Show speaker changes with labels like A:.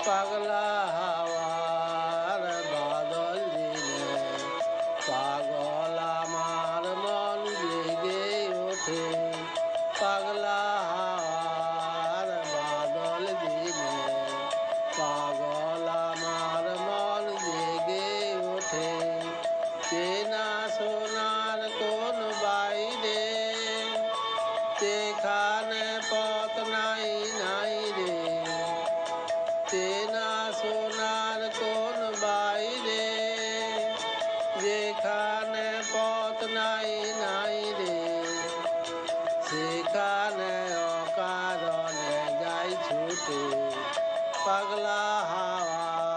A: পাগলা হাওয়ার বাদল দিনে পাগল আমার মন জেগে ওঠে। পাগলা হাওয়ার বাদল দিনে পাগল আমার মন জেগে ওঠে। চেনা সোনার কোন বাইরে সেখানে পথ নাই নাই রে। চেনা সোনার কোন বাইরে যেখানে পথ নাই নাই রে। সেখানে অকারণে যাই ছুটে পাগলা হাওয়া